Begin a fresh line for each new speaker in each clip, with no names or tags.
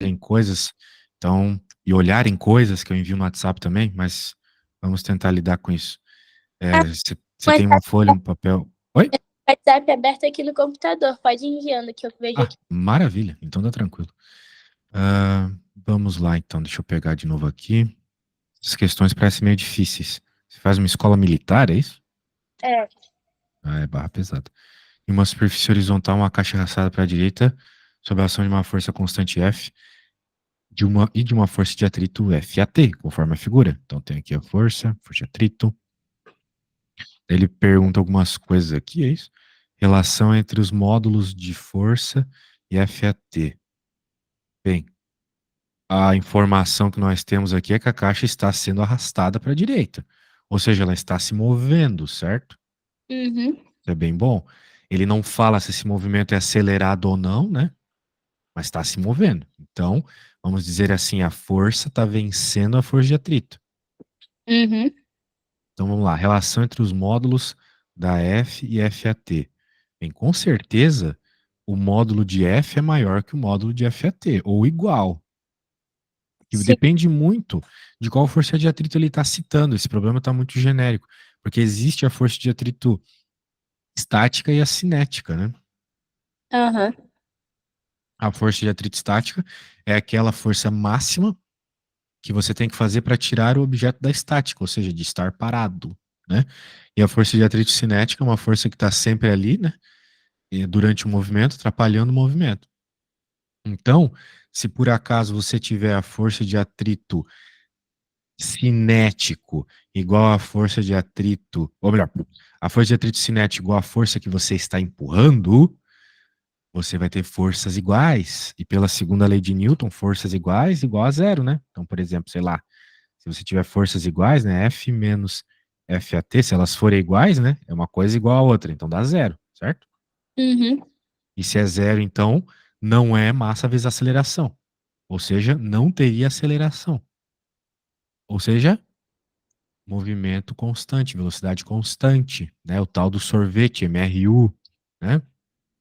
em coisas, então, e olhar em coisas que eu envio no WhatsApp também, mas vamos tentar lidar com isso.
Ah,
Você
o
tem uma
WhatsApp,
folha, um papel. Oi?
WhatsApp aberto aqui no computador. Pode ir enviando que eu vejo
Ah,
aqui.
maravilha, então dá tranquilo. Ah, vamos lá, então, deixa eu pegar de novo aqui. Essas questões parecem meio difíceis. Você faz uma escola militar, é isso?
É,
Ah, é barra pesada. Em uma superfície horizontal, uma caixa arrastada para a direita, sob a ação de uma força constante F, de uma força de atrito FAT, conforme a figura. Então tem aqui a força de atrito. Ele pergunta algumas coisas aqui, é isso? Relação entre os módulos de força e FAT. Bem, a informação que nós temos aqui é que a caixa está sendo arrastada para a direita. Ou seja, ela está se movendo, certo?
uhum,
Isso é bem bom. Ele não fala se esse movimento é acelerado ou não, né? Mas está se movendo. Então, vamos dizer assim, a força está vencendo a força de atrito.
uhum,
Então, vamos lá. Relação entre os módulos da F e FAT. Bem, com certeza, o módulo de F é maior que o módulo de FAT, ou igual. E
sim,
depende muito de qual força de atrito ele está citando. Esse problema está muito genérico, porque existe a força de atrito estática e a cinética, né?
aham,
A força de atrito estática é aquela força máxima que você tem que fazer para tirar o objeto da estática, ou seja, de estar parado, né? E a força de atrito cinética é uma força que está sempre ali, né? E durante o movimento, atrapalhando o movimento. Então, se por acaso você tiver a força de atrito cinético igual à força de atrito, ou melhor, a força de atrito cinético igual à força que você está empurrando, você vai ter forças iguais. E pela segunda lei de Newton, forças iguais igual a zero, né? Então, por exemplo, sei lá, se você tiver forças iguais, né, F menos FAT, se elas forem iguais, né, é uma coisa igual a outra, então dá zero, certo?
uhum,
E se é zero, então não é massa vezes aceleração. Ou seja, não teria aceleração. Ou seja, movimento constante, velocidade constante, né? O tal do sorvete, MRU, né?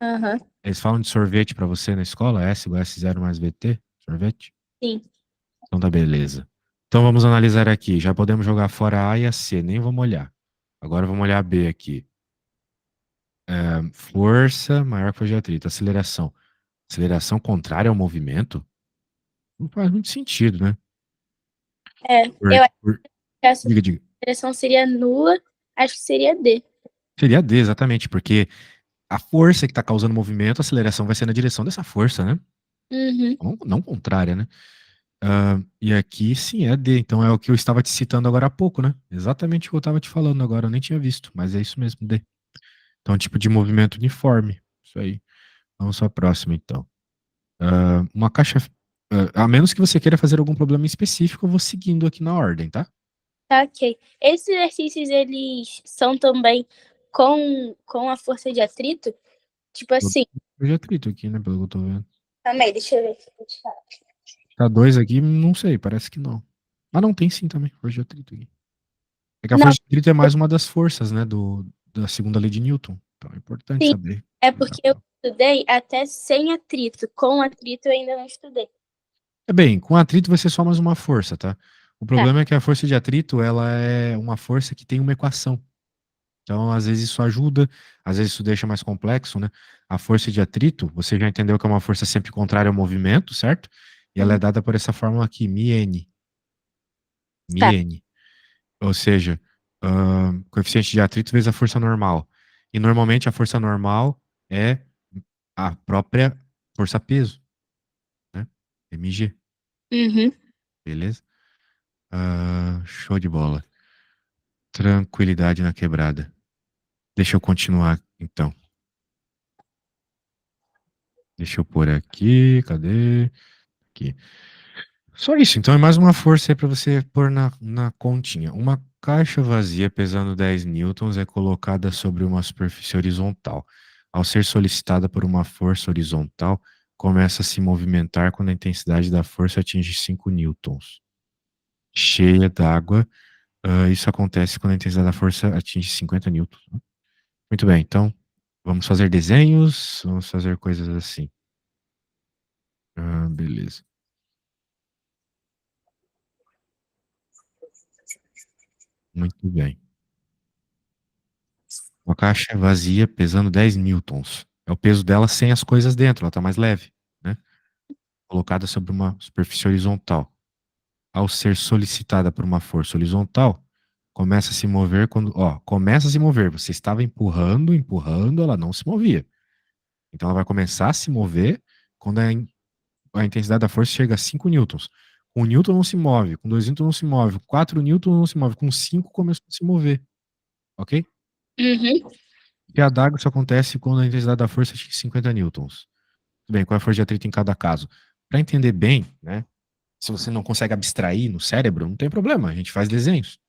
aham,
Eles falam de sorvete para você na escola, S igual a S0 mais VT, sorvete?
sim.
Então tá beleza. Então vamos analisar aqui. Já podemos jogar fora a A e a C, nem vamos olhar. Agora vamos olhar a B aqui. Força maior que força de atrito. Aceleração. Aceleração contrária ao movimento? Não faz muito sentido, né?
É, eu acho
Por-
que essa
Diga, diga.
direção seria nula, acho que seria D.
Seria D, exatamente, porque a força que está causando movimento, a aceleração vai ser na direção dessa força, né?
Uhum,
Não, não contrária, né? E aqui sim é D, então é o que eu estava te citando agora há pouco, né? Exatamente o que eu estava te falando agora, eu nem tinha visto, mas é isso mesmo, D. Então, tipo de movimento uniforme. Isso aí. Vamos para a próxima, então. Uma caixa. A menos que você queira fazer algum problema específico, eu vou seguindo aqui na ordem, tá?
tá ok. Esses exercícios, eles são também com a força de atrito? Tipo assim,
Eu já atrito aqui, né? Pelo que eu tô vendo.
calma aí, deixa eu ver.
Tá dois aqui, não sei, parece que não. Ah, não, tem sim também, força de atrito aqui. É que a
Não,
força de atrito é mais uma das forças, né? Da segunda lei de Newton. Então é importante
sim,
saber.
é porque eu estudei até sem atrito. Com atrito eu ainda não estudei.
É bem, com atrito vai ser só mais uma força, tá? O
Tá.
problema é que a força de atrito, ela é uma força que tem uma equação. Então, às vezes isso ajuda, às vezes isso deixa mais complexo, né? A força de atrito, você já entendeu que é uma força sempre contrária ao movimento, certo? E ela é
Uhum.
dada por essa fórmula aqui, μn.
Tá.
μn. Ou seja, coeficiente de atrito vezes a força normal. E normalmente a força normal é a própria força-peso, né? mg,
Uhum.
beleza? Show de bola. Tranquilidade na quebrada. Deixa eu continuar, então. Deixa eu pôr aqui, cadê? Aqui. Só isso, então é mais uma força aí para você pôr na continha. Uma caixa vazia pesando 10 newtons é colocada sobre uma superfície horizontal. Ao ser solicitada por uma força horizontal, começa a se movimentar quando a intensidade da força atinge 5 newtons. Cheia d'água, isso acontece quando a intensidade da força atinge 50 newtons. Muito bem, então vamos fazer desenhos, vamos fazer coisas assim. Beleza. Muito bem. Uma caixa vazia pesando 10 newtons. É o peso dela sem as coisas dentro, ela está mais leve, né? Colocada sobre uma superfície horizontal. Ao ser solicitada por uma força horizontal, começa a se mover começa a se mover. Você estava empurrando, empurrando, ela não se movia. Então ela vai começar a se mover quando a intensidade da força chega a 5 newtons. Com 1 newton não se move, com 2 newtons não se move, com 4 newtons não se move, com 5 começou a se mover, ok?
Uhum.
E a d'água isso acontece quando a intensidade da força chega a 50 newtons. Tudo bem, qual é a força de atrito em cada caso? Para entender bem, né? Se você não consegue abstrair no cérebro, não tem problema, a gente faz desenhos.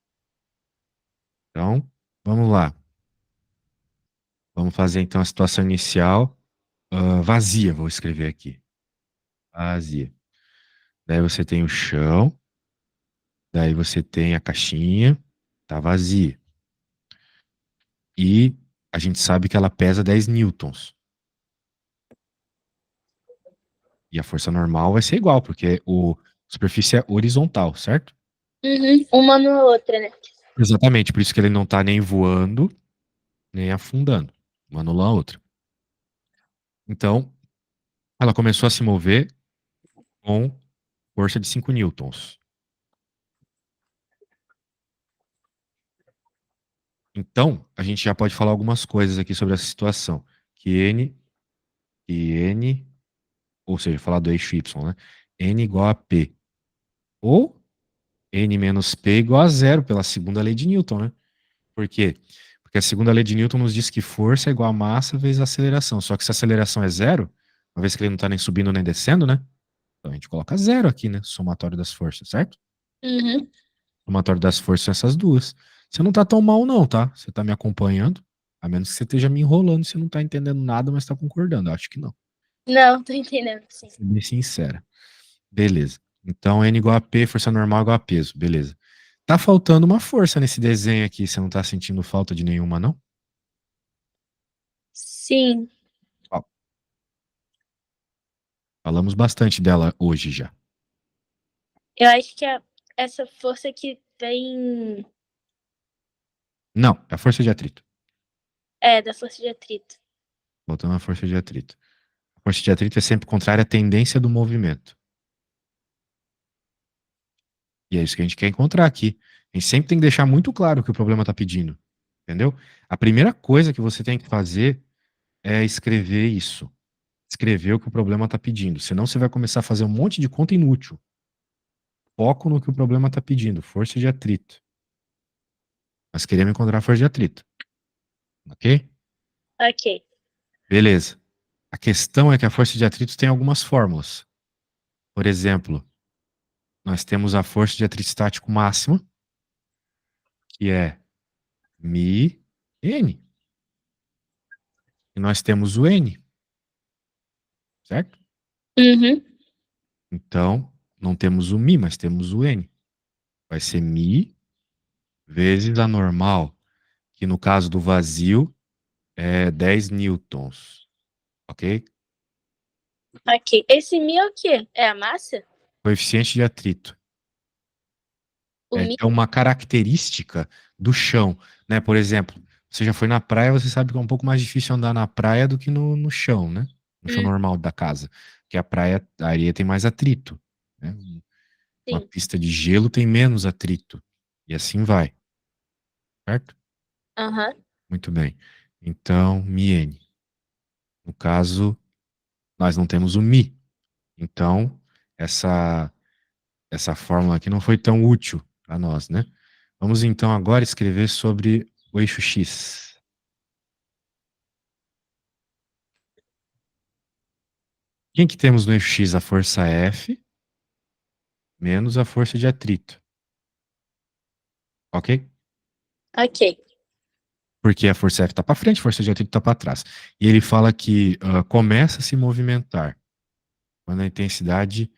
Então, vamos lá. Vamos fazer então a situação inicial vazia, vou escrever aqui. Vazia. Daí você tem o chão, daí você tem a caixinha, tá vazia. E a gente sabe que ela pesa 10 newtons. E a força normal vai ser igual, porque a superfície é horizontal, certo?
Uhum. Uma na outra, né?
Exatamente, por isso que ele não tá nem voando, nem afundando. Uma anula a outra. Então, ela começou a se mover com força de 5 newtons. Então, a gente já pode falar algumas coisas aqui sobre essa situação. Que N, ou seja, falar do eixo Y, né? N igual a P. Ou N menos P igual a zero, pela segunda lei de Newton, né? Por quê? Porque a segunda lei de Newton nos diz que força é igual a massa vezes aceleração. Só que se a aceleração é zero, uma vez que ele não está nem subindo nem descendo, né? Então a gente coloca zero aqui, né? Somatório das forças, certo?
Uhum.
Somatório das forças são essas duas. Você não tá tão mal, não, tá? Você tá me acompanhando. A menos que você esteja me enrolando e você não tá entendendo nada, mas tá concordando. Acho que não.
Não, tô entendendo, sim.
Vou ser bem sincera. Beleza. Então, N igual a P, força normal igual a peso. Beleza. Tá faltando uma força nesse desenho aqui. Você não tá sentindo falta de nenhuma, não?
Sim,
Ó, falamos bastante dela hoje já.
eu acho que essa força que vem
Não, é a força de atrito.
da força de atrito.
Voltando à força de atrito. A força de atrito é sempre contrária à tendência do movimento. E é isso que a gente quer encontrar aqui. A gente sempre tem que deixar muito claro o que o problema está pedindo. Entendeu? A primeira coisa que você tem que fazer é escrever isso. Escrever o que o problema está pedindo. Senão você vai começar a fazer um monte de conta inútil. Foco no que o problema está pedindo. Força de atrito. Nós queremos encontrar a força de atrito. Ok?
Ok.
Beleza. A questão é que a força de atrito tem algumas fórmulas. Por exemplo, nós temos a força de atrito estático máxima, que é μ N. E nós temos o N, certo?
Uhum.
Então, não temos o μ, mas temos o N. Vai ser μ vezes a normal, que no caso do vazio é 10 newtons, ok?
Ok. Esse mi é o quê? É a massa?
Coeficiente de atrito.
O mi?
É uma característica do chão, né? Por exemplo, você já foi na praia, você sabe que é um pouco mais difícil andar na praia do que no chão, né? No chão
Hum,
normal da casa. Porque a praia, a areia tem mais atrito, né? Uma
sim.
pista de gelo tem menos atrito. E assim vai, certo?
Aham.
Muito bem. Então, μn. No caso, nós não temos o mi. Então, essa, essa fórmula aqui não foi tão útil para nós, né? Vamos então agora escrever sobre o eixo X. Quem que temos no eixo X? A força F menos a força de atrito. Ok?
Ok.
Porque a força F está para frente, a força de atrito está para trás. E ele fala que começa a se movimentar quando a intensidade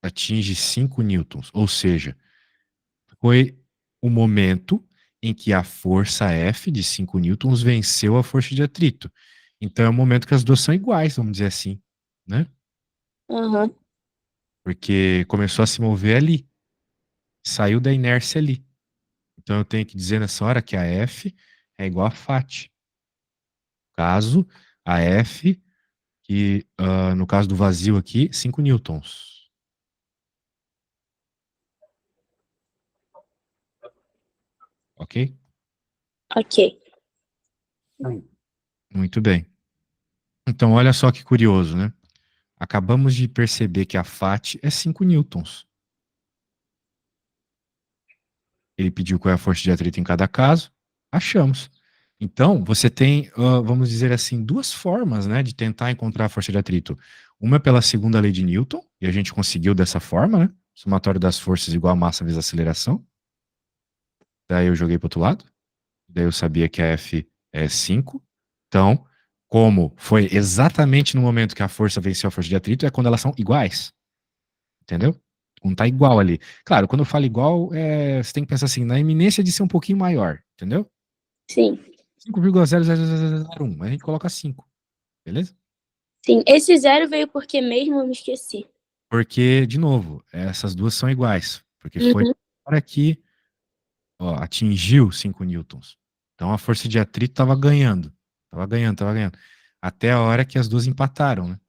atinge 5 newtons. Ou seja, foi o momento em que a força F de 5 newtons venceu a força de atrito. Então é o momento que as duas são iguais, vamos dizer assim, né?
Aham.
Porque começou a se mover ali, saiu da inércia ali. Então eu tenho que dizer nessa hora que a F é igual a FAT. Caso a F, que no caso do vazio aqui, 5 newtons. Ok?
Ok.
Muito bem. Então olha só que curioso, né? Acabamos de perceber que a FAT é 5 newtons. Ele pediu qual é a força de atrito em cada caso. Achamos. Então, você tem, vamos dizer assim, duas formas, né, de tentar encontrar a força de atrito. Uma é pela segunda lei de Newton, e a gente conseguiu dessa forma, né? Somatório das forças igual a massa vezes a aceleração. Daí eu joguei para o outro lado. Daí eu sabia que a F é 5. Então, como foi exatamente no momento que a força venceu a força de atrito, é quando elas são iguais. Entendeu? Quando tá igual ali. Claro, quando eu falo igual, você tem que pensar assim, na iminência de ser um pouquinho maior. Entendeu?
Sim.
5,00001. Mas a gente coloca 5. Beleza?
Sim. Esse zero veio porque mesmo eu me esqueci.
Porque, de novo, essas duas são iguais. Porque foi
Uhum.
a hora que atingiu 5 newtons. Então a força de atrito estava ganhando. Tava ganhando, tava ganhando. Até a hora que as duas empataram, né?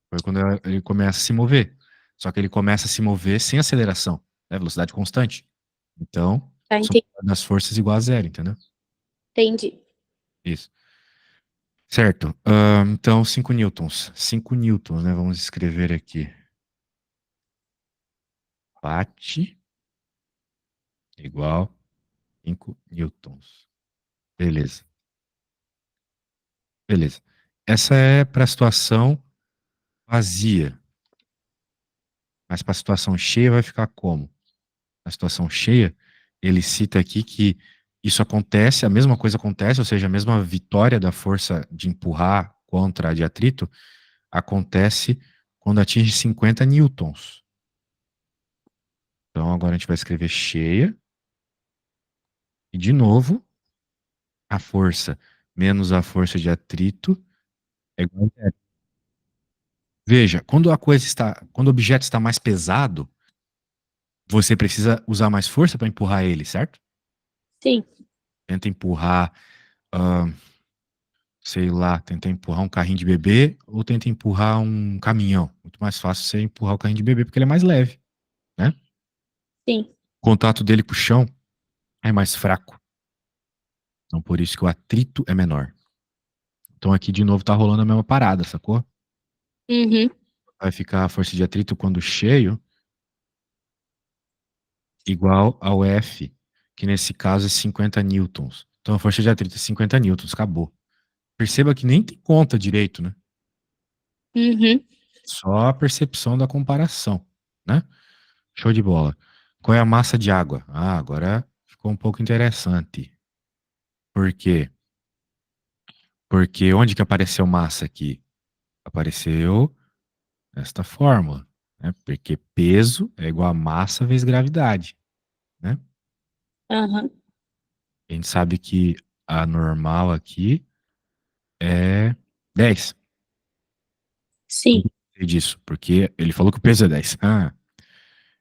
Foi quando ele começa a se mover. Só que ele começa a se mover sem aceleração, né? Velocidade constante. Então,
Tá,
soma das forças igual a zero, entendeu?
entendi.
Isso. Certo. Então, 5 newtons. 5 newtons, né? Vamos escrever aqui. Watt igual 5 newtons. Beleza. Beleza. Essa é para a situação vazia. Mas para a situação cheia vai ficar como? Na situação cheia, ele cita aqui que isso acontece, a mesma coisa acontece, ou seja, a mesma vitória da força de empurrar contra a de atrito acontece quando atinge 50 newtons. Então agora a gente vai escrever cheia. E de novo, a força menos a força de atrito é igual a zero. Veja, quando o objeto está mais pesado, você precisa usar mais força para empurrar ele, certo?
Sim.
Tenta empurrar, ah, sei lá, tenta empurrar um carrinho de bebê ou tenta empurrar um caminhão. Muito mais fácil você empurrar o carrinho de bebê porque ele é mais leve, né?
Sim.
O contato dele com o chão é mais fraco. Então por isso que o atrito é menor. Então aqui de novo tá rolando a mesma parada, sacou?
Uhum.
Vai ficar a força de atrito quando cheio igual ao F, que nesse caso é 50 newtons. Então a força de atrito é 50 newtons, acabou. Perceba que nem tem conta direito, né?
Uhum.
Só a percepção da comparação, né? Show de bola. Qual é a massa de água? Ah, agora ficou um pouco interessante. Por quê? Porque onde que apareceu massa aqui? Apareceu nesta fórmula, né? Porque peso é igual a massa vezes gravidade, né?
Aham.
A gente sabe que a normal aqui é 10.
Sim.
Eu sei disso, porque ele falou que o peso é 10. Ah,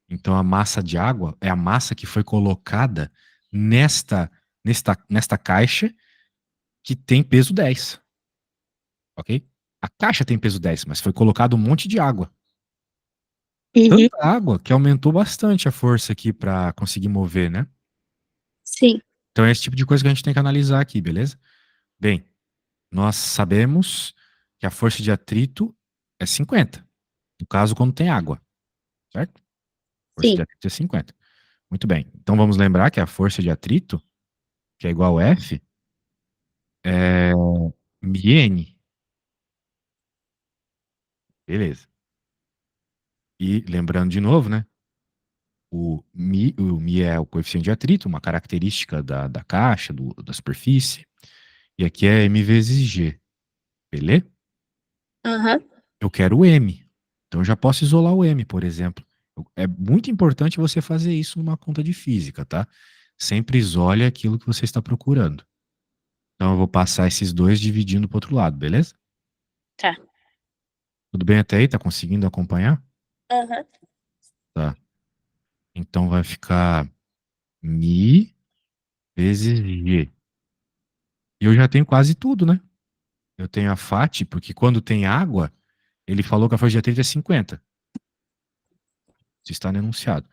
então a massa de água é a massa que foi colocada nesta caixa que tem peso 10, ok? A caixa tem peso 10, mas foi colocado um monte de água.
Uhum.
Tanta água que aumentou bastante a força aqui para conseguir mover, né?
Sim.
Então é esse tipo de coisa que a gente tem que analisar aqui, beleza? Bem, nós sabemos que a força de atrito é 50, no caso quando tem água, certo? Força de
Sim.
atrito é 50. Muito bem. Então vamos lembrar que a força de atrito, que é igual a F, é μn. Beleza. E lembrando de novo, né? O mi é o coeficiente de atrito, uma característica da caixa, da superfície. E aqui é m vezes g. Beleza?
Aham.
Eu quero o m. Então eu já posso isolar o m, por exemplo. É muito importante você fazer isso numa conta de física, tá? Sempre isole aquilo que você está procurando. Então eu vou passar esses dois dividindo para o outro lado, beleza?
Tá.
Tudo bem até aí? Tá conseguindo acompanhar?
Aham.
Tá. Então vai ficar. Mi vezes G. E eu já tenho quase tudo, né? Eu tenho a FAT, porque quando tem água, ele falou que a força de atrito é 50. Isso está no enunciado.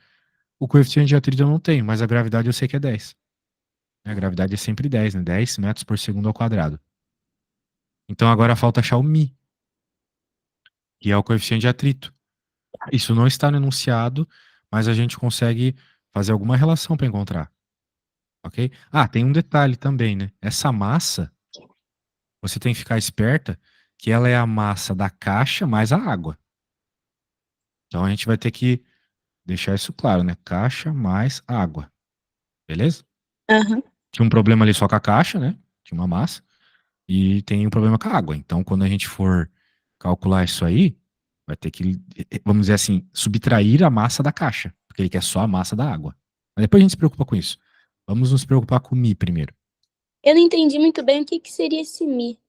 O coeficiente de atrito eu não tenho, mas a gravidade eu sei que é 10. A gravidade é sempre 10, né? 10 metros por segundo ao quadrado. Então agora falta achar o Mi, que é o coeficiente de atrito. Isso não está no enunciado, mas a gente consegue fazer alguma relação para encontrar, ok? Ah, tem um detalhe também, né? Essa massa, você tem que ficar esperta que ela é a massa da caixa mais a água. Então a gente vai ter que deixar isso claro, né? Caixa mais água, beleza?
Aham.
Tinha um problema ali só com a caixa, né? Tinha uma massa. E tem um problema com a água. Então, quando a gente for calcular isso aí, vai ter que, vamos dizer assim, subtrair a massa da caixa, porque ele quer só a massa da água. Mas depois a gente se preocupa com isso. Vamos nos preocupar com o Mi primeiro.
Eu não entendi muito bem o que que seria esse Mi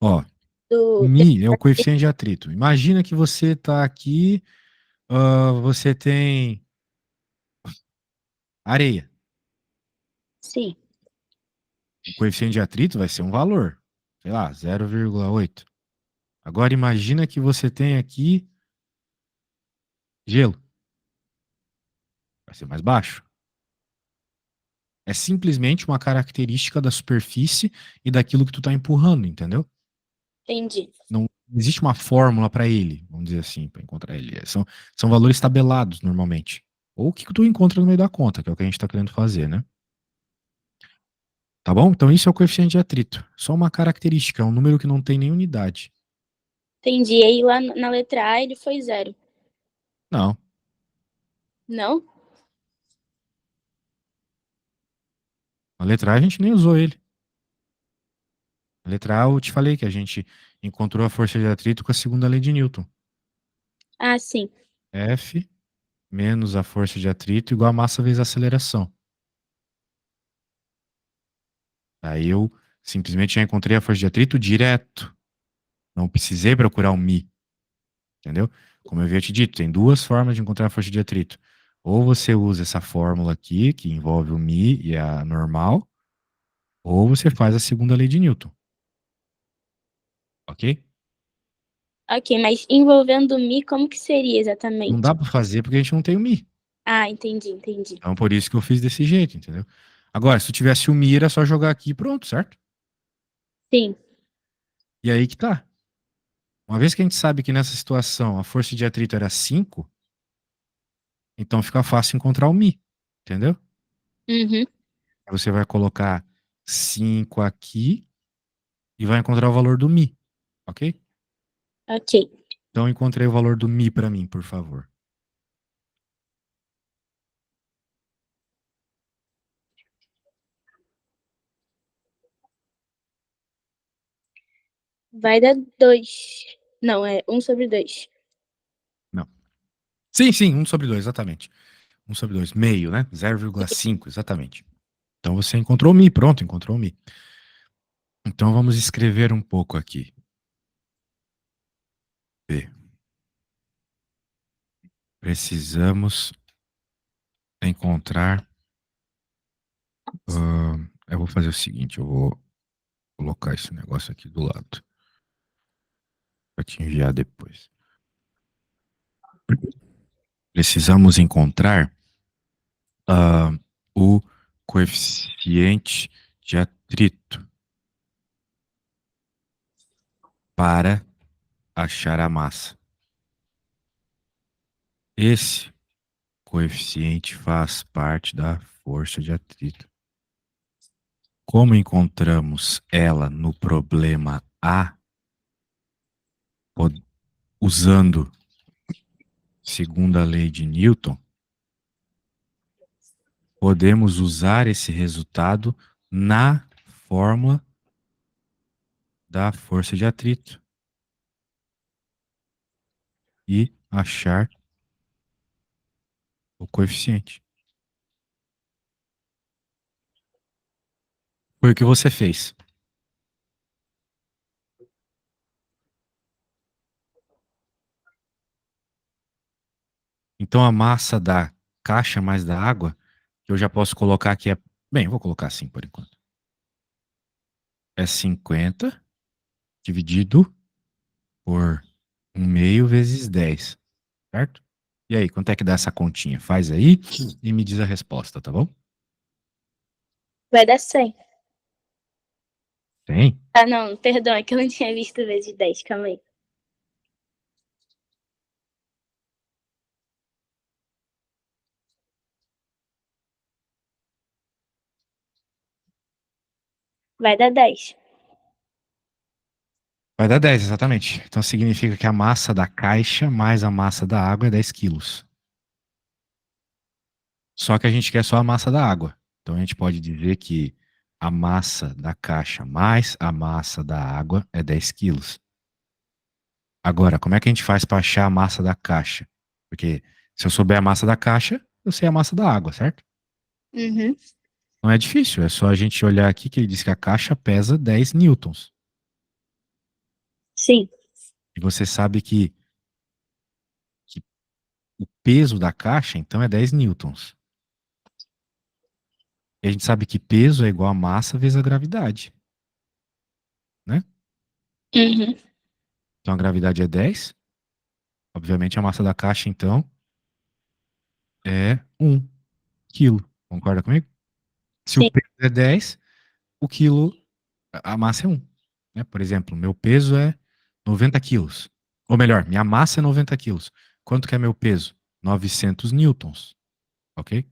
Ó, o
do.
Mi é o coeficiente de atrito. Imagina que você está aqui, você tem areia.
Sim,
O coeficiente de atrito vai ser um valor, sei lá, 0,8. Agora imagina que você tem aqui gelo. Vai ser mais baixo. É simplesmente uma característica da superfície e daquilo que tu tá empurrando, entendeu?
entendi.
Não existe uma fórmula para ele, vamos dizer assim, para encontrar ele. São valores tabelados normalmente. Ou o que tu encontra no meio da conta, que é o que a gente está querendo fazer, né? Tá bom? Então isso é o coeficiente de atrito. Só uma característica, é um número que não tem nem unidade.
Entendi. Aí lá na letra A ele foi zero.
Não.
Não?
A letra A a gente nem usou ele. A letra A eu te falei que a gente encontrou a força de atrito com a segunda lei de Newton.
Ah, sim.
F menos a força de atrito igual a massa vezes a aceleração. Aí eu simplesmente já encontrei a força de atrito direto. Não precisei procurar o Mi, entendeu? Como eu havia te dito, tem duas formas de encontrar a força de atrito. Ou você usa essa fórmula aqui, que envolve o Mi e a normal, ou você faz a segunda lei de Newton, ok?
Ok, mas envolvendo o Mi, como que seria
Não
exatamente?
dá para fazer porque a gente não tem o Mi.
Ah, entendi, entendi.
Então por isso que eu fiz desse jeito, entendeu? Agora, se tu tivesse o Mi, era só jogar aqui e pronto, certo?
Sim.
E aí que tá. Uma vez que a gente sabe que nessa situação a força de atrito era 5, então fica fácil encontrar o Mi, entendeu?
Uhum.
Você vai colocar 5 aqui e vai encontrar o valor do Mi, ok?
Ok.
Então encontrei o valor do Mi para mim, por favor.
Vai dar 2. Não, é 1/2.
Não. Sim, sim, 1/2, exatamente. 1/2, meio, né? 0,5, exatamente. Então você encontrou o Mi, pronto, encontrou o Mi. Então vamos escrever um pouco aqui. B. Precisamos encontrar. Eu vou fazer o seguinte, eu vou colocar esse negócio aqui do lado para te enviar depois. Precisamos encontrar o coeficiente de atrito para achar a massa. Esse coeficiente faz parte da força de atrito. Como encontramos ela no problema A, usando segunda lei de Newton, podemos usar esse resultado na fórmula da força de atrito e achar o coeficiente. Foi o que você fez. Então a massa da caixa mais da água Eu já posso colocar aqui. Bem, vou colocar assim por enquanto. É 50 dividido por 1/2 vezes 10, certo? E aí, quanto é que dá essa continha? Faz aí e me diz a resposta, tá bom?
Vai dar 100.
Tem?
Ah, não, perdão, é que eu não tinha visto vezes 10, calma aí. Vai dar 10.
Vai dar 10, exatamente. Então significa que a massa da caixa mais a massa da água é 10 quilos. Só que a gente quer só a massa da água. Então a gente pode dizer que a massa da caixa mais a massa da água é 10 quilos. Agora, como é que a gente faz para achar a massa da caixa? Porque se eu souber a massa da caixa, eu sei a massa da água, certo?
Uhum.
Não é difícil, é só a gente olhar aqui que ele diz que a caixa pesa 10 newtons.
Sim.
E você sabe que o peso da caixa, então, é 10 newtons. E a gente sabe que peso é igual a massa vezes a gravidade, né?
Uhum.
Então a gravidade é 10. Obviamente a massa da caixa, então, é 1 quilo. Concorda comigo? Se o
Sim.
peso é 10, o quilo, a massa é 1. Né? Por exemplo, meu peso é 90 quilos. Ou melhor, minha massa é 90 quilos. Quanto que é meu peso? 900 newtons. Ok?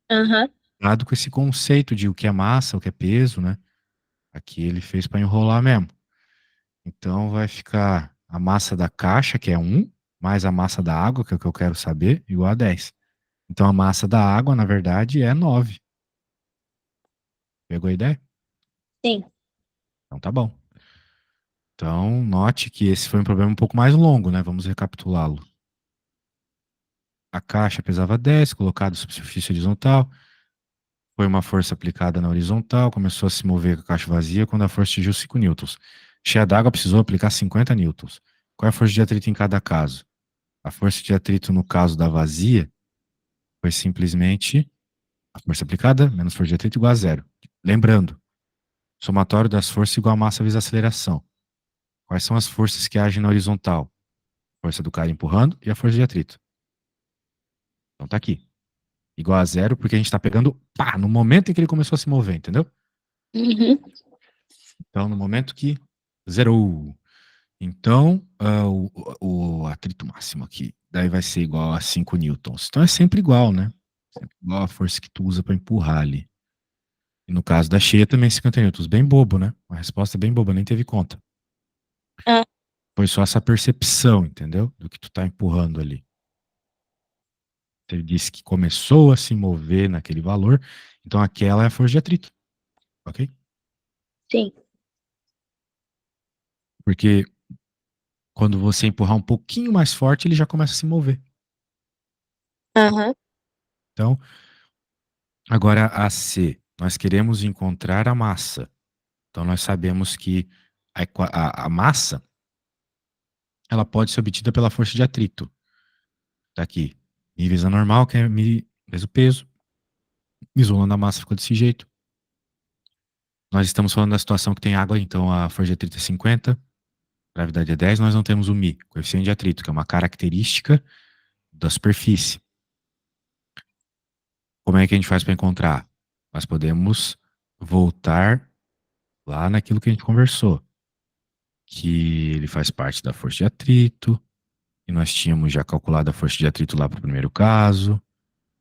Aham.
Dado com esse conceito de o que é massa, o que é peso, né? Aqui ele fez para enrolar mesmo. Então vai ficar a massa da caixa, que é 1, mais a massa da água, que é o que eu quero saber, igual a 10. Então a massa da água, na verdade, é 9. Pegou a ideia?
Sim.
Então tá bom. Então, note que esse foi um problema um pouco mais longo, né? Vamos recapitulá-lo. A caixa pesava 10, colocado sobre superfície horizontal. Foi uma força aplicada na horizontal, começou a se mover com a caixa vazia quando a força atingiu 5 newtons. Cheia d'água precisou aplicar 50 newtons. Qual é a força de atrito em cada caso? A força de atrito no caso da vazia foi simplesmente a força aplicada menos força de atrito igual a zero. Lembrando, somatório das forças igual a massa vezes a aceleração. Quais são as forças que agem na horizontal? Força do cara empurrando e a força de atrito. Então tá aqui. Igual a zero, porque a gente tá pegando, pá, no momento em que ele começou a se mover, entendeu?
Uhum.
Então, no momento que zerou. Então, o atrito máximo aqui, daí vai ser igual a 5 newtons. Então é sempre igual, né? Sempre igual a força que tu usa para empurrar ali. E no caso da cheia também 50 newtons. Bem bobo, né? Uma resposta bem boba, nem teve conta.
Ah,
Foi só essa percepção, entendeu? Do que tu tá empurrando ali. Ele disse que começou a se mover naquele valor, então aquela é a força de atrito, ok?
sim.
Porque quando você empurrar um pouquinho mais forte, ele já começa a se mover.
Aham.
Então, agora a C, nós queremos encontrar a massa. Então nós sabemos que a massa ela pode ser obtida pela força de atrito. Tá aqui. Mi vezes a normal, que é mi vezes o peso. Isolando a massa ficou desse jeito. Nós estamos falando da situação que tem água, então a força de atrito é 50, gravidade é 10, nós não temos o Mi, coeficiente de atrito, que é uma característica da superfície. Como é que a gente faz para encontrar? Nós podemos voltar lá naquilo que a gente conversou, que ele faz parte da força de atrito, e nós tínhamos já calculado a força de atrito lá para o primeiro caso.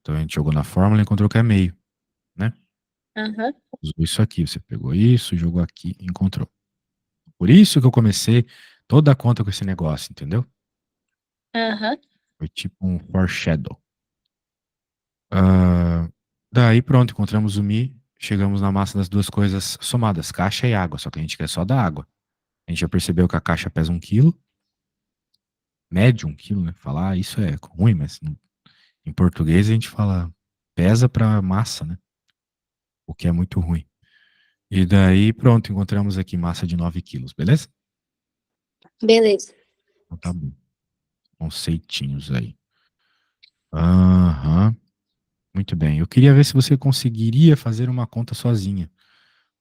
Então a gente jogou na fórmula e encontrou que é meio, né?
Aham.
Usou isso aqui, você pegou isso, jogou aqui e encontrou. Por isso que eu comecei toda a conta com esse negócio, entendeu?
Aham.
Foi tipo um foreshadow. Ah, daí pronto, encontramos o Mi, chegamos na massa das duas coisas somadas, caixa e água, só que a gente quer só da água. A gente já percebeu que a caixa pesa 1 quilo, médio 1 quilo, né? Falar isso é ruim, mas em português a gente fala pesa para massa, né? O que é muito ruim. E daí pronto, encontramos aqui massa de 9 quilos, beleza?
Beleza.
Então tá bom. Conceitinhos aí. Aham. Muito bem. Eu queria ver se você conseguiria fazer uma conta sozinha,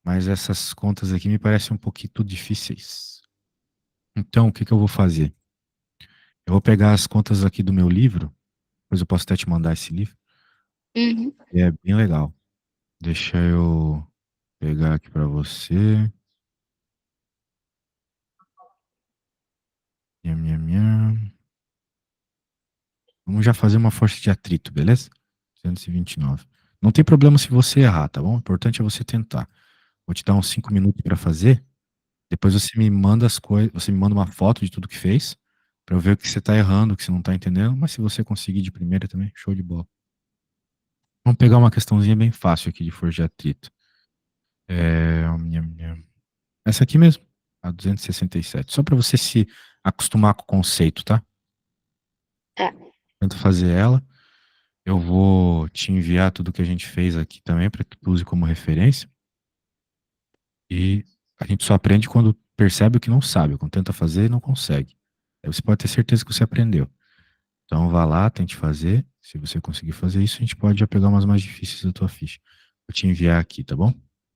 mas essas contas aqui me parecem um pouquinho difíceis. Então, o que que eu vou fazer? Eu vou pegar as contas aqui do meu livro, depois eu posso até te mandar esse livro,
Uhum.
que é bem legal. Deixa eu pegar aqui para você. Nham, nham, nham. Vamos já fazer uma força de atrito, beleza? 229. Não tem problema se você errar, tá bom? O importante é você tentar. Vou te dar uns 5 minutos para fazer. Depois você me manda as coisas, você me manda uma foto de tudo que fez, para eu ver o que você tá errando, o que você não tá entendendo. Mas se você conseguir de primeira também, show de bola. Vamos pegar uma questãozinha bem fácil aqui de força de atrito. Nham, nham. Essa aqui mesmo, a 267. Só para você se acostumar com o conceito, tá?
Tá.
Tento fazer ela. Eu vou te enviar tudo que a gente fez aqui também para que tu use como referência. E a gente só aprende quando percebe o que não sabe, quando tenta fazer e não consegue. Aí você pode ter certeza que você aprendeu. Então vá lá, tente fazer. Se você conseguir fazer isso, a gente pode já pegar umas mais difíceis da tua ficha. Vou te enviar aqui, tá bom?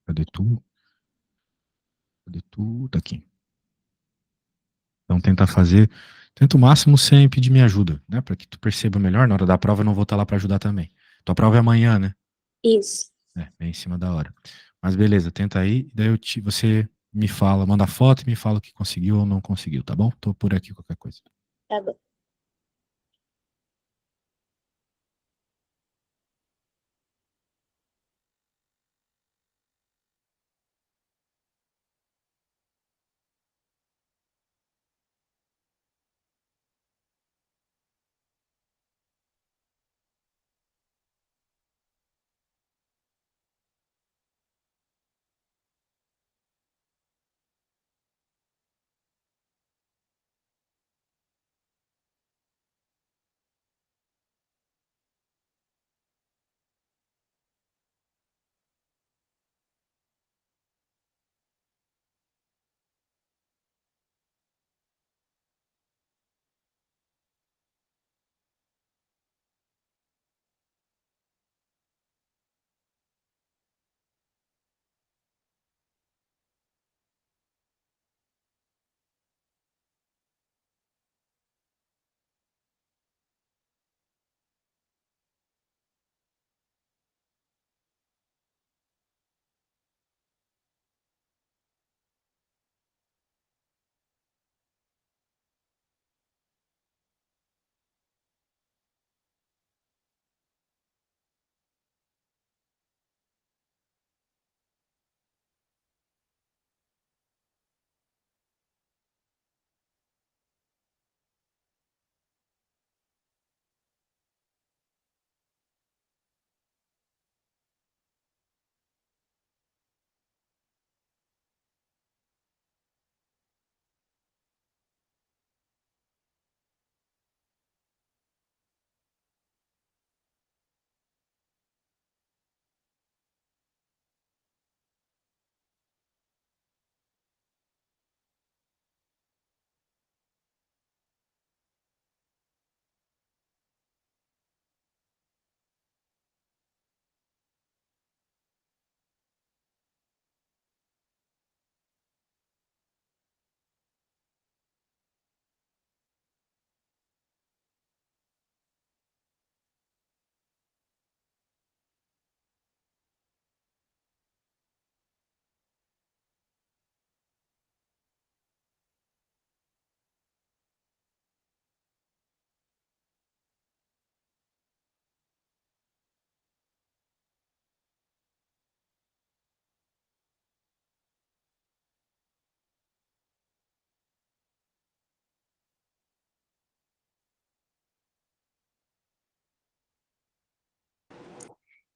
Cadê tu? Cadê tu? Tá aqui. Então tenta fazer, tenta o máximo sem pedir minha ajuda, né? Para que tu perceba melhor. Na hora da prova eu não vou estar lá para ajudar também. Tua prova é amanhã, né?
Isso.
É, bem em cima da hora. Mas beleza, tenta aí, daí você me fala, manda foto e me fala o que conseguiu ou não conseguiu, tá bom? Tô por aqui qualquer coisa.
Tá bom.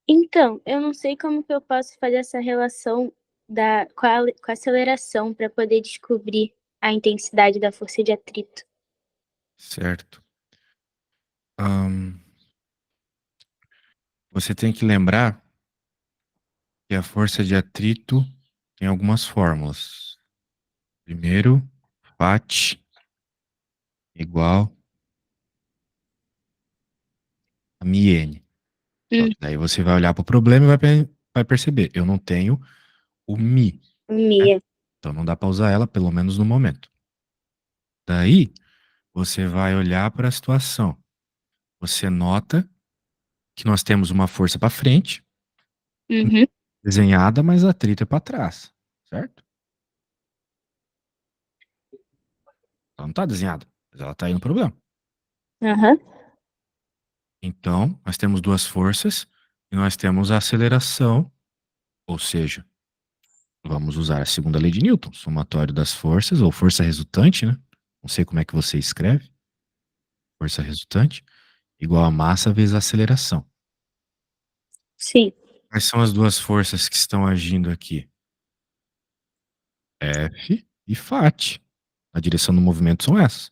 Então, eu não sei como que eu posso fazer essa relação com a aceleração para poder descobrir a intensidade da força de atrito.
Certo. Ahn, você tem que lembrar que a força de atrito tem algumas fórmulas. Primeiro, Fat igual a μn. Só que daí você vai olhar para o problema e vai perceber, eu não tenho o mi, né?
Mia.
Então não dá para usar ela, pelo menos no momento. Daí você vai olhar para a situação. Você nota que nós temos uma força para frente,
Uhum.
desenhada, mas a atrito é para trás, certo? Ela não está desenhada, mas ela está aí no problema.
Aham.
Então, nós temos duas forças e nós temos a aceleração, ou seja, vamos usar a segunda lei de Newton, somatório das forças, ou força resultante, né? Não sei como é que você escreve. Força resultante, igual a massa vezes a aceleração.
Sim.
Quais são as duas forças que estão agindo aqui? F e FAT. A direção do movimento são essas.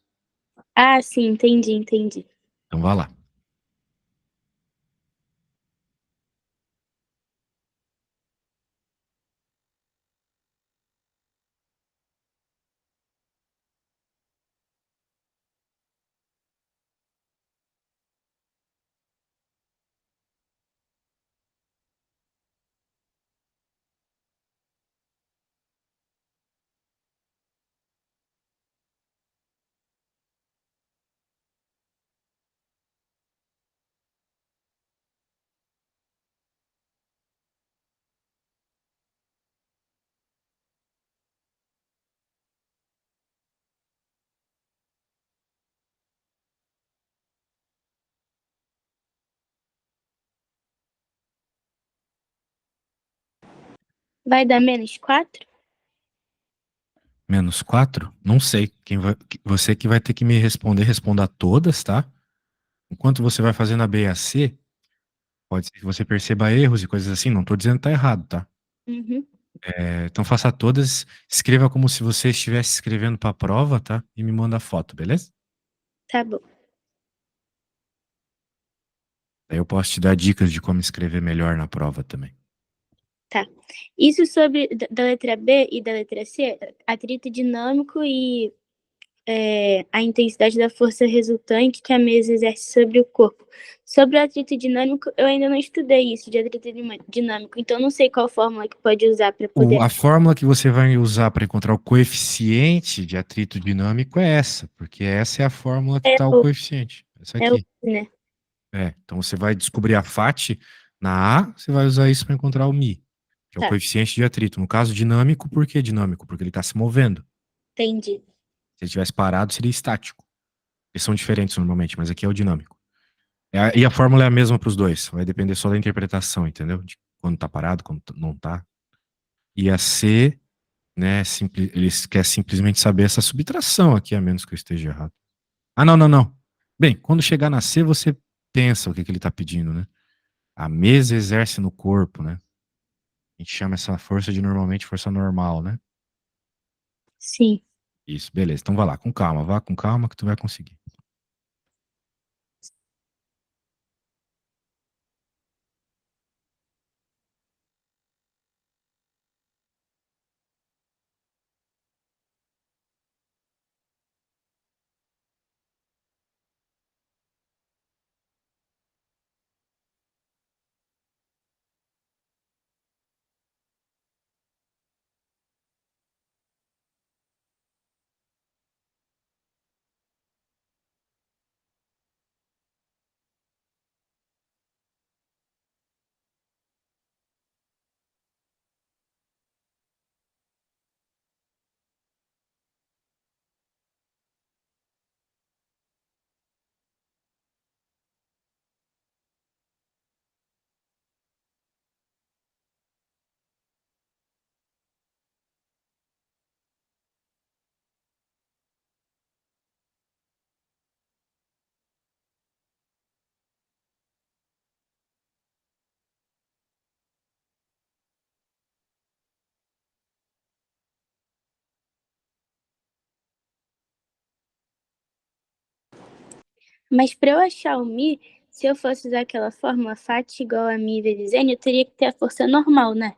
Ah, sim, entendi, entendi.
Então vá lá.
Vai dar -4?
Menos 4? Não sei. Você que vai ter que me responder, responda todas, tá? Enquanto você vai fazendo a B e a C, pode ser que você perceba erros e coisas assim. Não tô dizendo que tá errado, tá?
Uhum.
Então faça todas, escreva como se você estivesse escrevendo para a prova, tá? E me manda a foto, beleza?
Tá bom.
Daí eu posso te dar dicas de como escrever melhor na prova também.
Tá. Isso sobre da letra B e da letra C, atrito dinâmico e a intensidade da força resultante que a mesa exerce sobre o corpo. Sobre o atrito dinâmico, eu ainda não estudei isso de atrito dinâmico, então não sei qual fórmula que pode usar para poder.
A fórmula que você vai usar para encontrar o coeficiente de atrito dinâmico é essa, porque essa é a fórmula que
É
está o
o,
coeficiente. Essa
é o,
aqui.
né?
Então você vai descobrir a FAT na A, você vai usar isso para encontrar o Mi, que é o
Tá,
coeficiente de atrito. No caso dinâmico, por que dinâmico? Porque ele está se movendo.
entendi.
Se ele tivesse parado, seria estático. Eles são diferentes normalmente, mas aqui é o dinâmico. E a fórmula é a mesma para os dois. Vai depender só da interpretação, entendeu? De quando tá parado, quando não tá. E a C, né, eles querem simplesmente saber essa subtração aqui, a menos que eu esteja errado. Ah, não, não, não. Bem, quando chegar na C, você pensa o que ele está pedindo, né? A mesa exerce no corpo, né? A gente chama essa força de normalmente força normal, né?
Sim.
Isso, beleza. Então vá com calma que tu vai conseguir.
Mas para eu achar o Mi, se eu fosse usar aquela fórmula FAT igual a Mi vezes N, eu teria que ter a força normal, né?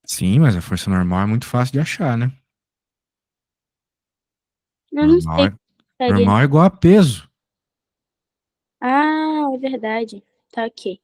Sim, mas a força normal é muito fácil de achar, né?
Eu não
Normal
sei.
é, normal é igual a peso.
Ah, é verdade. Tá ok.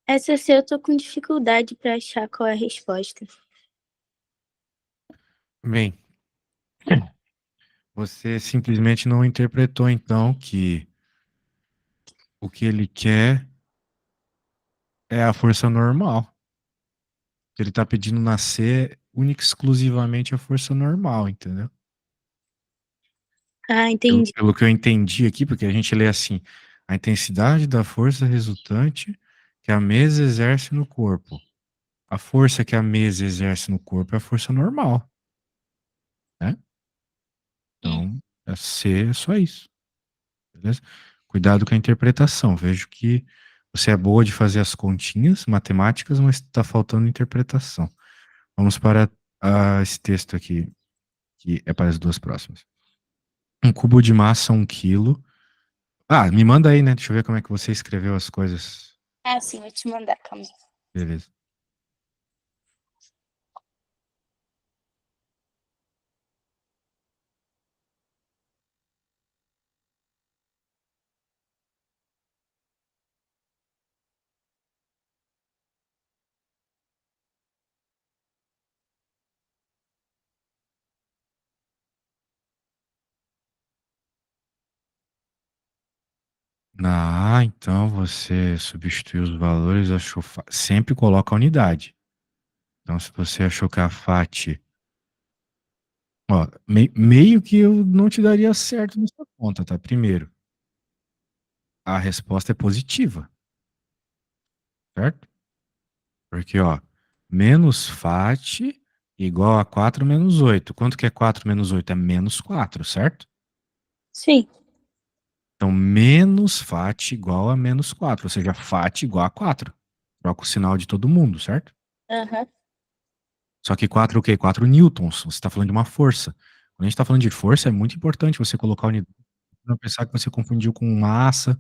Essa C eu tô com dificuldade para achar qual é a resposta.
Bem, você simplesmente não interpretou, então, que o que ele quer é a força normal. Ele está pedindo na C única e exclusivamente a força normal, entendeu?
Ah,
Pelo,
entendi.
pelo que eu entendi aqui, porque a gente lê assim, a intensidade da força resultante que a mesa exerce no corpo. A força que a mesa exerce no corpo é a força normal, né? Então, a C é só isso, beleza? Cuidado com a interpretação. Vejo que você é boa de fazer as continhas matemáticas, mas está faltando interpretação. Vamos para esse texto aqui, que é para as duas próximas. Um cubo de massa, 1 quilo. Ah, me manda aí, né? Deixa eu ver como é que você escreveu as coisas.
Ah, sim, vou te mandar, calma.
Beleza. Ah, então você substituiu os valores, achou. Sempre coloca a unidade. Então, se você achou que a FAT. Ó, meio que eu não te daria certo nessa conta, tá? Primeiro, a resposta é positiva, certo? Porque, ó, menos FAT igual a 4 menos 8. Quanto que é 4 menos 8? É menos 4, certo?
Sim.
Então, menos FAT igual a menos 4, ou seja, FAT igual a 4. Troca o sinal de todo mundo, certo?
Aham.
Só que 4 o quê? 4 newtons. Você está falando de uma força. Quando a gente está falando de força, é muito importante você colocar a unidade. Não pensar que você confundiu com massa,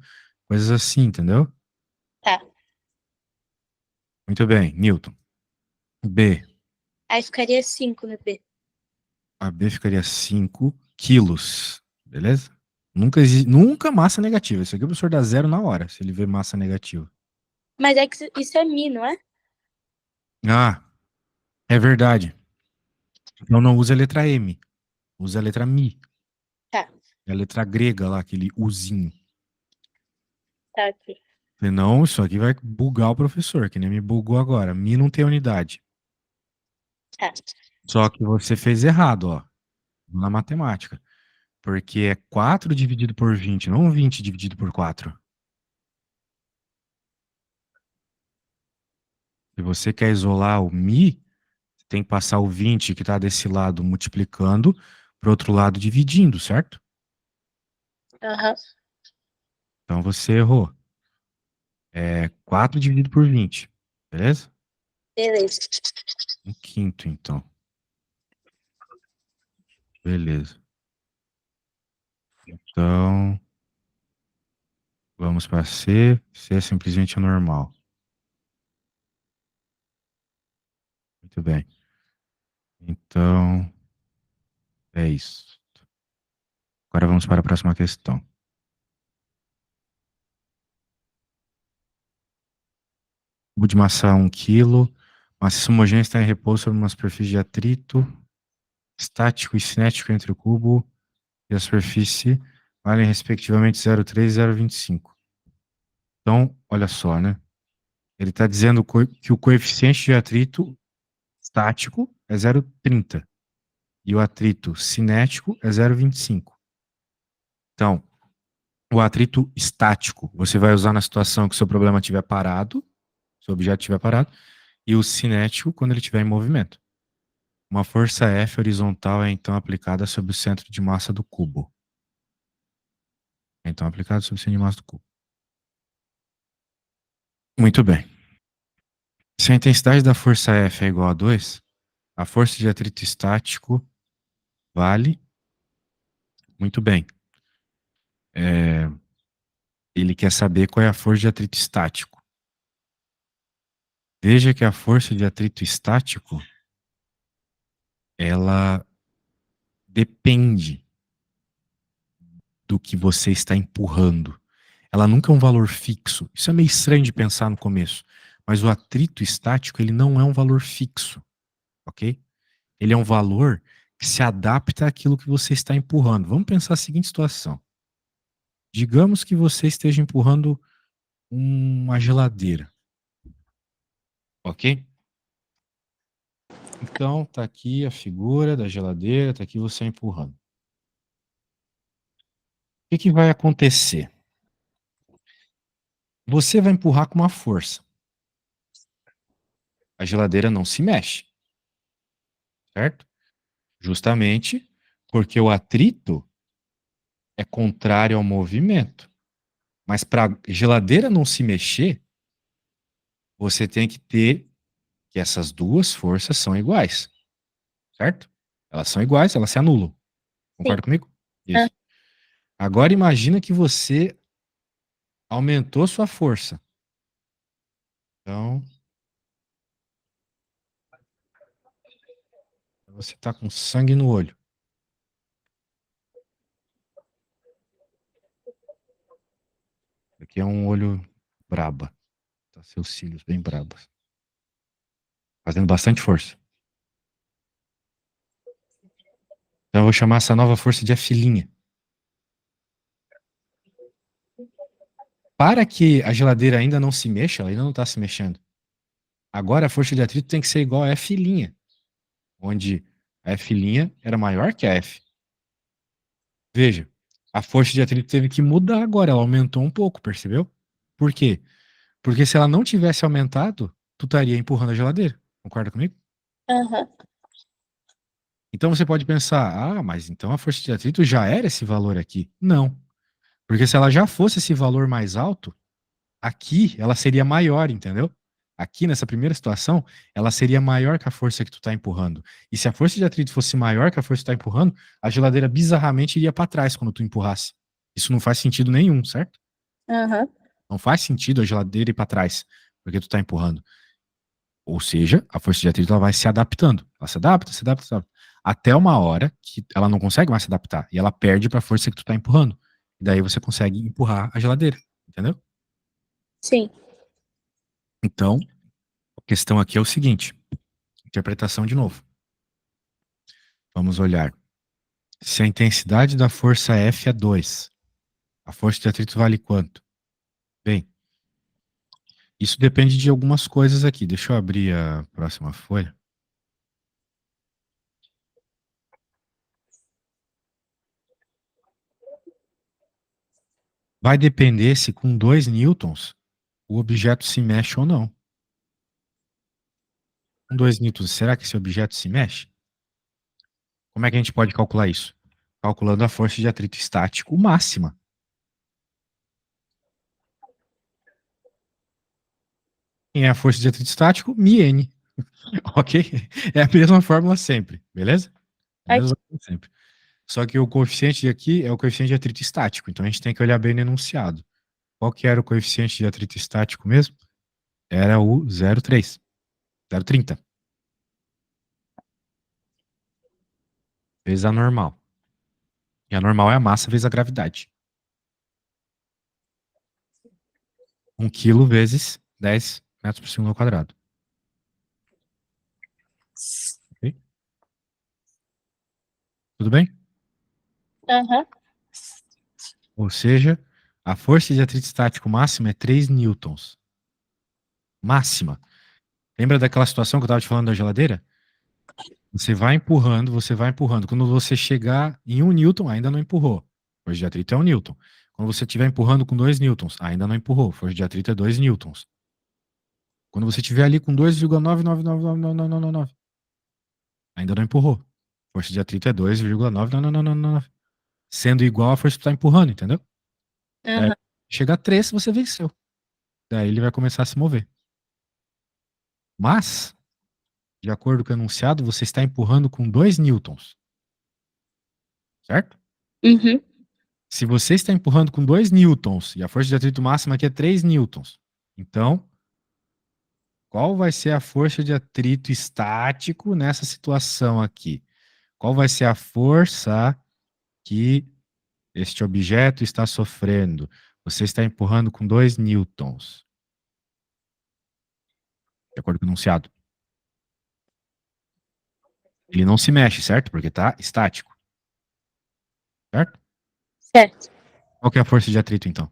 coisas assim, entendeu?
Tá.
Muito bem, Newton. B.
Aí ficaria 5 no B.
A B ficaria 5 quilos. Beleza? Nunca massa negativa. Isso aqui o professor dá zero na hora, se ele vê massa negativa.
Mas é que isso é Mi, não é?
Ah, é verdade. Então não usa a letra M. Usa a letra Mi.
Tá,
É a letra grega lá, aquele Uzinho.
tá aqui.
Senão, isso aqui vai bugar o professor, que nem me bugou agora. Mi não tem unidade.
Tá.
Só que você fez errado, ó, na matemática. Porque é 4 dividido por 20, não 20 dividido por 4. Se você quer isolar o Mi, você tem que passar o 20 que está desse lado multiplicando, para o outro lado dividindo, certo?
Aham.
Então você errou. É 4 dividido por 20, beleza?
Beleza.
1/5, então. Beleza. Então, vamos para C. C é simplesmente normal. Muito bem. Então, é isso. Agora vamos para a próxima questão. Cubo de massa 1 quilo. Massa homogênea está em repouso sobre uma superfície de atrito estático e cinético entre o cubo e a superfície valem respectivamente 0,3 e 0,25. Então, olha só, né? Ele está dizendo que o coeficiente de atrito estático é 0,30 e o atrito cinético é 0,25. Então, o atrito estático você vai usar na situação que o seu problema estiver parado, seu objeto estiver parado, e o cinético quando ele estiver em movimento. Uma força F horizontal é então aplicada sobre o centro de massa do cubo. É então aplicada sobre o centro de massa do cubo. Muito bem. Se a intensidade da força F é igual a 2, a força de atrito estático vale. Muito bem. Ele quer saber qual é a força de atrito estático. Veja que a força de atrito estático, ela depende do que você está empurrando. Ela nunca é um valor fixo. Isso é meio estranho de pensar no começo. Mas o atrito estático, ele não é um valor fixo, ok? Ele é um valor que se adapta àquilo que você está empurrando. Vamos pensar a seguinte situação. Digamos que você esteja empurrando uma geladeira, ok? Então, tá aqui a figura da geladeira, tá aqui você empurrando. O que vai acontecer? Você vai empurrar com uma força. A geladeira não se mexe, certo? Justamente porque o atrito é contrário ao movimento. Mas para a geladeira não se mexer, você tem que ter que essas duas forças são iguais, certo? Elas são iguais, elas se anulam.
Sim.
Concorda comigo? Isso. Agora imagina que você aumentou sua força. Então, você está com sangue no olho. Aqui é um olho braba. Tá seus cílios bem brabos. Fazendo bastante força. Então eu vou chamar essa nova força de F'. Para que a geladeira ainda não se mexa, ela ainda não está se mexendo. Agora a força de atrito tem que ser igual a F', onde a F' era maior que a F. Veja, a força de atrito teve que mudar agora, ela aumentou um pouco, percebeu? Por quê? Porque se ela não tivesse aumentado, tu estaria empurrando a geladeira. Concorda comigo?
Aham.
Então você pode pensar, mas então a força de atrito já era esse valor aqui. Não. Porque se ela já fosse esse valor mais alto, aqui ela seria maior, entendeu? Aqui nessa primeira situação, ela seria maior que a força que tu tá empurrando. E se a força de atrito fosse maior que a força que tu tá empurrando, a geladeira bizarramente iria para trás quando tu empurrasse. Isso não faz sentido nenhum, certo?
Aham.
Não faz sentido a geladeira ir para trás, porque tu tá empurrando. Ou seja, a força de atrito ela vai se adaptando. Ela se adapta, se adapta, se adapta. Até uma hora que ela não consegue mais se adaptar. E ela perde para a força que tu tá empurrando. E daí você consegue empurrar a geladeira. Entendeu?
Sim.
Então, a questão aqui é o seguinte: interpretação de novo. Vamos olhar. Se a intensidade da força F é 2, a força de atrito vale quanto? Bem, isso depende de algumas coisas aqui. Deixa eu abrir a próxima folha. Vai depender se com 2 newtons o objeto se mexe ou não. Com 2 newtons, será que esse objeto se mexe? Como é que a gente pode calcular isso? Calculando a força de atrito estático máxima. Quem é a força de atrito estático? μn. Ok? É a mesma fórmula sempre, beleza? A mesma fórmula sempre. Só que o coeficiente aqui é o coeficiente de atrito estático, então a gente tem que olhar bem no enunciado. Qual que era o coeficiente de atrito estático mesmo? Era o 0,3. 0,30. Vezes a normal. E a normal é a massa vezes a gravidade. 1 quilo vezes 10 metros por segundo ao quadrado. Ok? Tudo bem?
Aham.
Ou seja, a força de atrito estático máxima é 3 newtons. Máxima. Lembra daquela situação que eu estava te falando da geladeira? Você vai empurrando, você vai empurrando. Quando você chegar em 1 newton, ainda não empurrou. Força de atrito é 1 newton. Quando você estiver empurrando com 2 newtons, ainda não empurrou. Força de atrito é 2 newtons. Quando você estiver ali com 2,9999999, ainda não empurrou. Força de atrito é 2,99999, sendo igual à força que está empurrando, entendeu? Daí,
Aham.
chega a 3, você venceu. Daí ele vai começar a se mover. Mas, de acordo com o enunciado, você está empurrando com 2 newtons. Certo?
Uhum.
Se você está empurrando com 2 newtons e a força de atrito máxima aqui é 3 newtons, então, qual vai ser a força de atrito estático nessa situação aqui? Qual vai ser a força que este objeto está sofrendo? Você está empurrando com 2 newtons. de acordo com o enunciado. Ele não se mexe, certo? Porque tá estático, certo?
Certo.
Qual que é a força de atrito, então?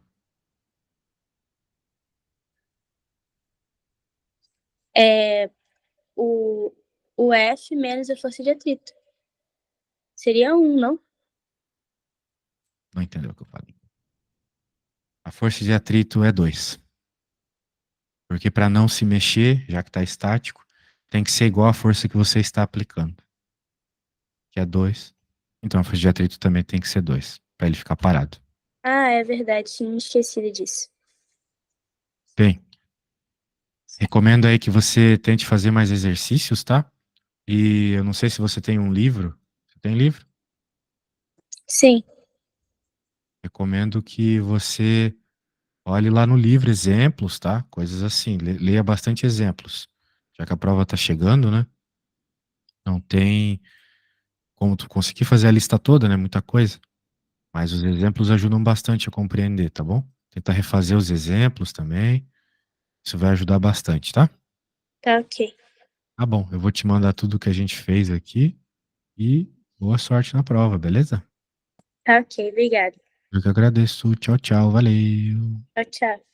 É o, o F menos a força de atrito. Seria 1, não?
Não entendeu o que eu falei. A força de atrito é 2. Porque para não se mexer, já que está estático, tem que ser igual à força que você está aplicando, que é 2. Então a força de atrito também tem que ser 2, para ele ficar parado.
Ah, é verdade, tinha esquecido disso.
Bem, recomendo aí que você tente fazer mais exercícios, tá? E eu não sei se você tem um livro. Você tem livro?
Sim,
Recomendo que você olhe lá no livro exemplos, tá? Coisas assim. Leia bastante exemplos. Já que a prova tá chegando, né? Não tem como tu conseguir fazer a lista toda, né? Muita coisa. Mas os exemplos ajudam bastante a compreender, tá bom? Tenta refazer os exemplos também. Isso vai ajudar bastante, tá?
tá ok.
Tá bom, eu vou te mandar tudo que a gente fez aqui e boa sorte na prova, beleza?
Tá ok, obrigada.
Eu que agradeço. Tchau, tchau. Valeu.
Tchau, tchau.